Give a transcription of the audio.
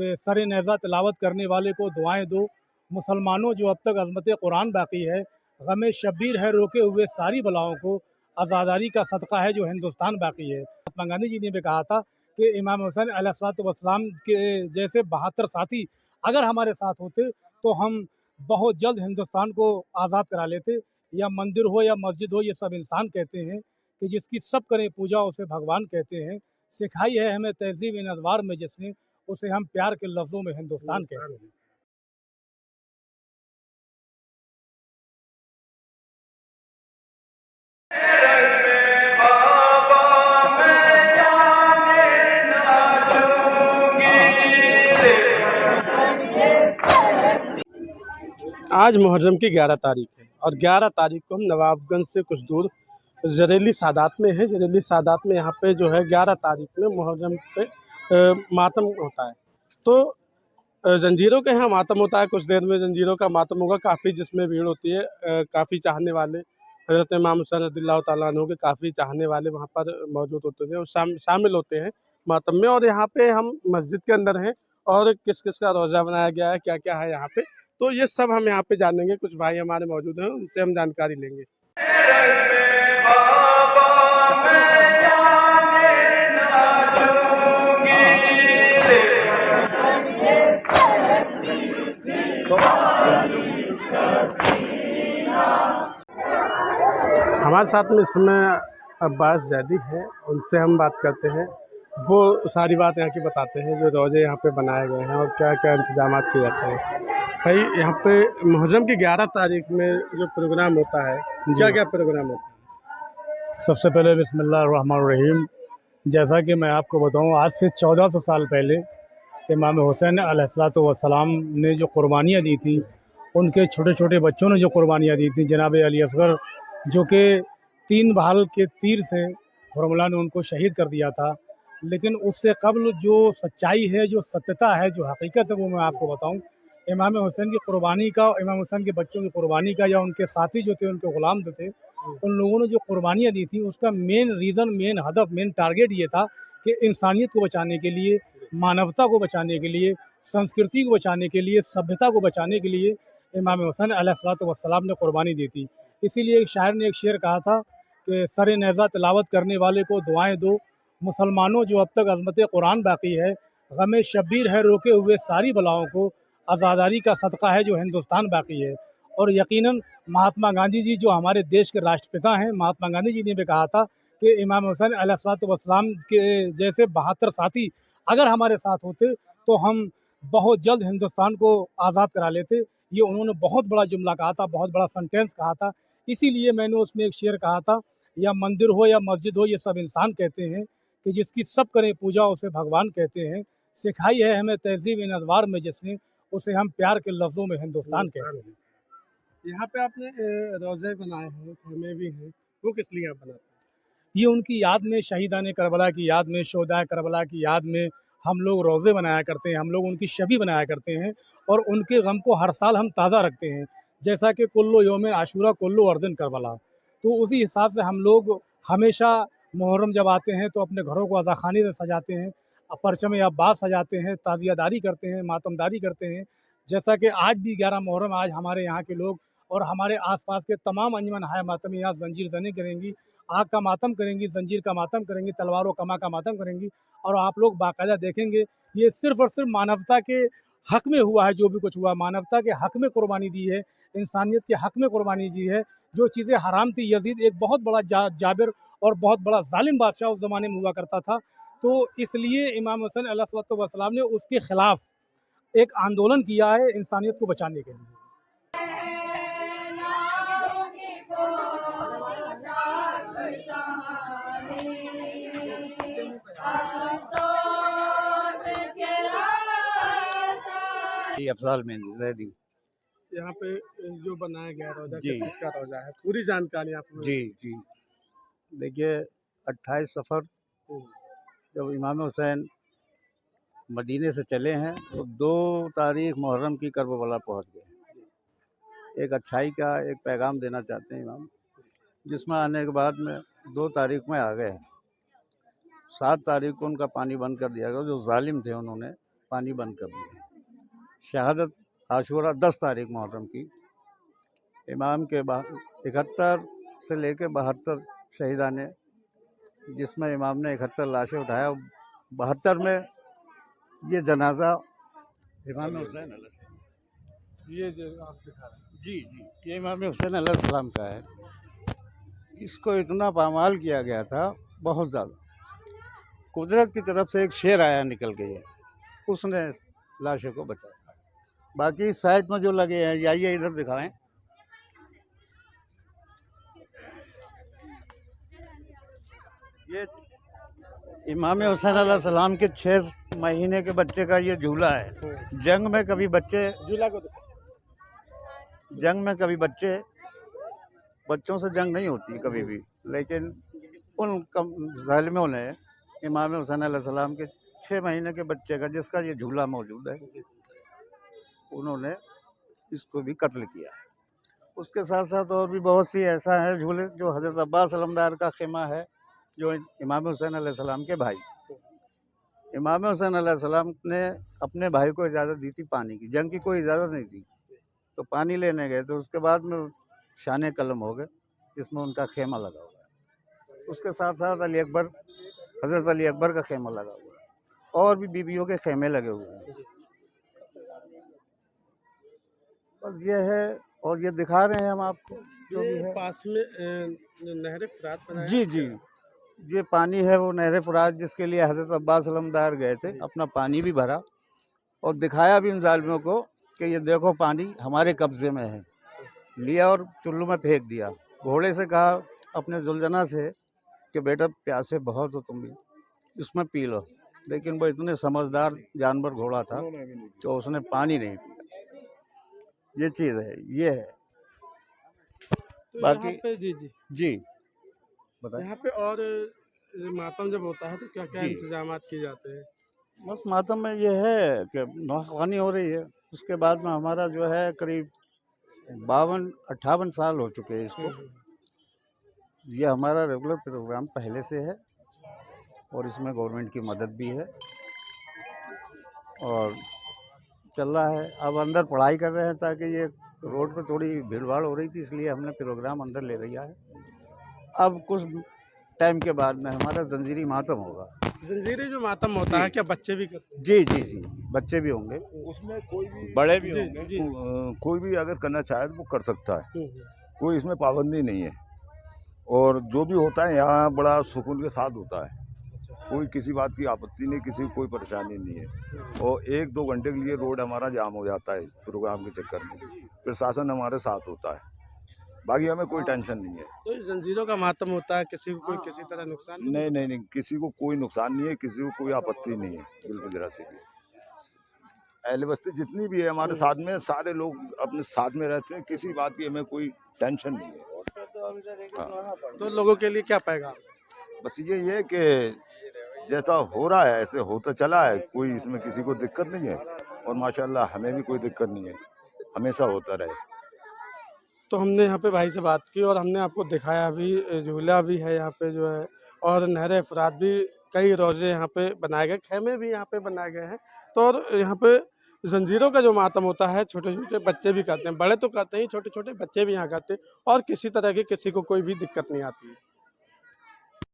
कि sir Neza तिलावत करने वाले को दुआएं दो, मुसलमानों जो अब तक अज़मत कुरान बाकी है, गम शब्बीर है रोके हुए सारी बलाओं को, आज़ादारी का सदका है जो हिंदुस्तान बाकी है। महात्मा गांधी जी ने भी कहा था कि इमाम हुसैन अलैहिस्सलाम के जैसे 72 साथी अगर हमारे साथ होते तो हम बहुत जल्द हिंदुस्तान को आज़ाद करा लेते। या मंदिर हो या मस्जिद हो, ये सब इंसान कहते हैं कि जिसकी सब करें पूजा उसे भगवान कहते हैं। सिखाई है हमें तहज़ीब इन अदवार में जिसने, उसे हम प्यार के लफ्ज़ों में हिंदुस्तान कहते हैं। आज मुहर्रम की 11 तारीख है और 11 तारीख को हम नवाबगंज से कुछ दूर ज़रेली सादात में है। ज़रेली सादात में यहाँ पे जो है 11 तारीख में मुहर्रम पे मातम होता है। तो जंजीरों के यहाँ मातम होता है, कुछ देर में जंजीरों का मातम होगा। काफ़ी जिसमें भीड़ होती है, काफ़ी चाहने वाले हज़रत इमाम हुसैन रज़ियल्लाहु ताला अन्हु के काफ़ी चाहने वाले वहाँ पर मौजूद होते हैं और शामिल होते हैं मातम में। और यहाँ पे हम मस्जिद के अंदर हैं और किस किस का रोज़ा बनाया गया है, क्या क्या है यहाँ पे, तो ये सब हम यहाँ पे जानेंगे। कुछ भाई हमारे मौजूद हैं, उनसे हम जानकारी लेंगे। हमारे साथ में इस समय अब्बास जैदी हैं, उनसे हम बात करते हैं। वो सारी बात यहाँ की बताते हैं जो रोज़े यहाँ पे बनाए गए हैं और क्या क्या इंतजामात किए जाते हैं। भाई यहाँ पे मुहर्रम की 11 तारीख में जो प्रोग्राम होता है, क्या क्या प्रोग्राम होता है? सबसे पहले बिस्मिल्लाहिर्रहमानिर्रहीम। जैसा कि मैं आपको बताऊं, आज से 1400 साल पहले इमाम हुसैन अलैहिस्सलाम ने जो कुर्बानियाँ दी थी, उनके छोटे छोटे बच्चों ने जो कुर्बानियाँ दी थी, जनाब अली असगर जो कि 3 भाल के तीर से हुरमुला ने उनको शहीद कर दिया था। लेकिन उससे कब्ल जो सच्चाई है, जो सत्यता है, जो हकीकत है, वो मैं आपको बताऊं। इमाम हुसैन की कुर्बानी का, इमाम हुसैन के बच्चों की कुर्बानी का, या उनके साथी जो थे, उनके ग़ुलाम जो थे, उन लोगों ने जो कुर्बानियाँ दी थी, उसका मेन रीज़न, मेन हदफ, मेन टारगेट ये था कि इंसानियत को बचाने के लिए, मानवता को बचाने के लिए, संस्कृति को बचाने के लिए, सभ्यता को बचाने के लिए इमाम हुसैन अलैहिस्सलाम ने कुर्बानी दी थी। इसीलिए एक शायर ने एक शेर कहा था कि सर नेज़ा तिलावत करने वाले को दुआएं दो, मुसलमानों जो अब तक अज़मत कुरान बाकी है, गम शब्बीर है रोके हुए सारी बलाओं को, आज़ादारी का सदका है जो हिंदुस्तान बाकी है। और यकीनन महात्मा गांधी जी जो हमारे देश के राष्ट्रपिता हैं, महात्मा गांधी जी ने भी कहा था कि इमाम हुसैन अलैहिस्सलाम के जैसे 72 साथी अगर हमारे साथ होते तो हम बहुत जल्द हिंदुस्तान को आज़ाद करा लेते। ये उन्होंने बहुत बड़ा जुमला कहा था, बहुत बड़ा सेंटेंस कहा था। इसीलिए मैंने उसमें एक शेर कहा था, या मंदिर हो या मस्जिद हो, ये सब इंसान कहते हैं कि जिसकी सब करें पूजा उसे भगवान कहते हैं। सिखाई है हमें तहज़ीब इन अदवार में जिसने, उसे हम प्यार के लफ्ज़ों में हिंदुस्तान कहते हैं। यहाँ पे आपने रोज़े बनाए हैं, खैमे भी हैं, वो किस लिए आप बनाते हैं? ये उनकी याद में, शहीदान करबला की याद में, शोहदाए करबला की याद में हम लोग रोज़े बनाया करते हैं, हम लोग उनकी शबी बनाया करते हैं और उनके गम को हर साल हम ताज़ा रखते हैं। जैसा कि कुल्लु यौम आशूरा कुल्लु अर्ज़िन करबला, तो उसी हिसाब से हम लोग हमेशा मुहर्रम जब आते हैं तो अपने घरों को अज़ाख़ानी से सजाते हैं, परचम अब्बास सजाते हैं, ताज़ियादारी करते हैं, मातमदारी करते हैं। जैसा कि आज भी 11 मुहर्रम, आज हमारे यहाँ के लोग और हमारे आस-पास के तमाम अंजमन हाय मातमी यहाँ ज़ंजीर ज़नी करेंगी, आग का मातम करेंगी, ज़ंजीर का मातम करेंगी, तलवार व कमा का मातम करेंगी। और आप लोग बाकायदा देखेंगे, ये सिर्फ़ और सिर्फ मानवता के हक़ में हुआ है। जो भी कुछ हुआ मानवता के हक़ में कुर्बानी दी है, इंसानियत के हक़ में कुर्बानी दी है। जो चीज़ें हराम थी, यज़ीद एक बहुत बड़ा जाबिर और बहुत बड़ा ज़ालिम बादशाह उस ज़माने में हुआ करता था। तो इसलिए इमाम हुसैन अलैहिस्सलाम ने उसके ख़िलाफ़ एक आंदोलन किया है इंसानियत को बचाने के लिए। अफजाल में जैदी। यहाँ पे जो बनाया गया रोज़ा, जी किस का रोज़ा है, पूरी जानकारी आप जी जी देखिए, 28 सफ़र जब इमाम हुसैन मदीने से चले हैं तो 2 तारीख मुहर्रम की करबला पहुँच गए। एक अच्छाई का एक पैगाम देना चाहते हैं इमाम, जिसमें आने के बाद में 2 तारीख में आ गए। 7 तारीख को उनका पानी बंद कर दिया गया। जो जालिम थे उन्होंने पानी बंद कर दिया। शहादत आशूरा 10 तारीख मुहर्रम की इमाम के 71 से लेके 72 शहीदाने, जिसमें इमाम ने 71 लाशें उठाया। 72 में ये जनाजा इमाम हुसैन ये जो आप दिखा रहे हैं, जी ये इमाम हुसैन अलैहिस्सलाम का है। इसको इतना पामाल किया गया था, बहुत ज़्यादा। कुदरत की तरफ से एक शेर आया निकल के, ये उसने लाशों को बचाया। बाकी इस साइड में जो लगे हैं, आइए इधर दिखाएं। ये इमाम हुसैन अलैहिस्सलाम के 6 महीने के बच्चे का ये झूला है। जंग में कभी झूला को बच्चों से जंग नहीं होती कभी भी, लेकिन उन ज़ालिमों ने इमाम हुसैन अलैहिस्सलाम के 6 महीने के बच्चे का, जिसका ये झूला मौजूद है, उन्होंने इसको भी कत्ल किया है। उसके साथ साथ और भी बहुत सी ऐसा है झूले, जो हज़रत अब्बास अलमदार का खेमा है, जो इमाम हुसैन अलैहिस्सलाम के भाई। इमाम हुसैन अलैहिस्सलाम ने अपने भाई को इजाज़त दी थी पानी की, जंग की कोई इजाज़त नहीं थी, तो पानी लेने गए, तो उसके बाद में शान कलम हो गए, जिसमें उनका खेमा लगा हुआ है। उसके साथ साथ हज़रत अली अकबर का खेमा लगा हुआ है, और भी बीबियों के खेमे लगे हुए हैं। बस ये है, और ये दिखा रहे हैं हम आपको जो भी है। पास में नहर फुरात बनाया जी जी, ये पानी है वो नहर फुरात, जिसके लिए हज़रत अब्बास अलमदार गए थे, अपना पानी भी भरा और दिखाया भी इन जालिमों को कि ये देखो पानी हमारे कब्ज़े में है। लिया और चुल्लू में फेंक दिया। घोड़े से कहा अपने जुलझना से कि बेटा प्यासे बहुत हो तुम भी, इसमें पी लो, लेकिन वो इतने समझदार जानवर घोड़ा था तो उसने पानी नहीं पिया। ये चीज़ है, ये है। तो बाकी यहाँ पे जी जी बताएं। यहाँ पे और मातम जब होता है तो क्या क्या जी। इंतजाम किए जाते हैं? बस मातम में ये है कि नौखवानी हो रही है। उसके बाद में हमारा जो है करीब 52-58 साल हो चुके हैं इसको। ये हमारा रेगुलर प्रोग्राम पहले से है, और इसमें गवर्नमेंट की मदद भी है और चल रहा है। अब अंदर पढ़ाई कर रहे हैं, ताकि ये रोड पे थोड़ी भीड़ भाड़ हो रही थी, इसलिए हमने प्रोग्राम अंदर ले लिया है। अब कुछ टाइम के बाद में हमारा जंजीरी मातम होगा। जंजीरी जो मातम होता है, क्या बच्चे भी करते हैं? जी जी जी, बच्चे भी होंगे, उसमें कोई भी बड़े भी जी, होंगे। जी। कोई भी अगर करना चाहे तो वो कर सकता है, हम्म। कोई इसमें पाबंदी नहीं है। और जो भी होता है यहाँ बड़ा सुकून के साथ होता है, कोई किसी बात की आपत्ति नहीं, किसी को कोई परेशानी नहीं है। और 1-2 घंटे के लिए रोड हमारा जाम हो जाता है इस प्रोग्राम के चक्कर में, प्रशासन हमारे साथ होता है, बाकी हमें कोई टेंशन नहीं है। तो जंजीरों का मातम होता है, किसी को कोई किसी तरह नुकसान नहीं नहीं नहीं, किसी को कोई नुकसान नहीं है, किसी को कोई आपत्ति नहीं है, बिल्कुल जरा से भी। अहले बस्ती जितनी भी है हमारे साथ में, सारे लोग अपने साथ में रहते हैं, किसी बात की हमें कोई टेंशन नहीं है। तो लोगों के लिए क्या पैगाम? बस ये है कि जैसा हो रहा है ऐसे होता चला है, कोई इसमें किसी को दिक्कत नहीं है, और माशाल्लाह हमें भी कोई दिक्कत नहीं है, हमेशा होता रहे। तो हमने यहाँ पे भाई से बात की और हमने आपको दिखाया भी, झूला भी है यहाँ पे जो है, और नहर फुरात भी, कई रोजे यहाँ पे बनाए गए, खेमे भी यहाँ पे बनाए गए हैं। तो और यहाँ पे जंजीरों का जो मातम होता है, छोटे छोटे बच्चे भी करते हैं, बड़े तो करते ही, छोटे छोटे बच्चे भी यहाँ करते हैं, और किसी तरह की किसी को कोई भी दिक्कत नहीं आती है।